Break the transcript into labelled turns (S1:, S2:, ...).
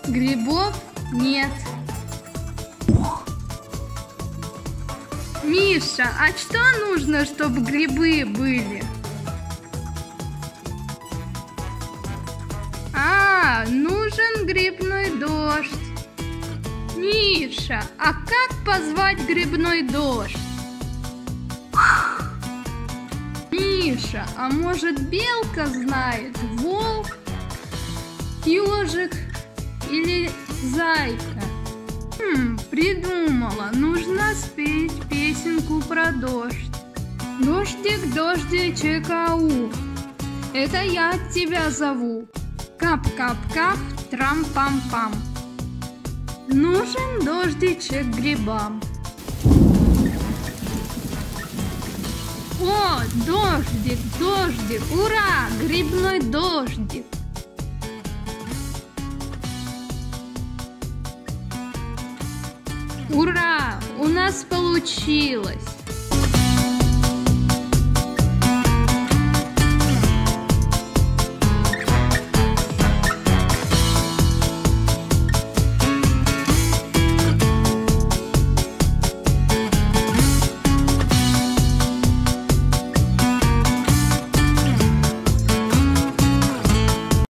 S1: Грибов нет. Миша, а что нужно, чтобы грибы были? Нужен грибной дождь. Миша, а как позвать грибной дождь? Миша, а может белка знает, волк, ежик или зайка? Придумала, нужно спеть песенку про дождь. Дождик, дождичек, ау, это я тебя зову. Кап-кап-кап, трам-пам-пам. Нужен дождичек грибам. О, дождик, дождик, ура, грибной дождик. Ура, у нас получилось.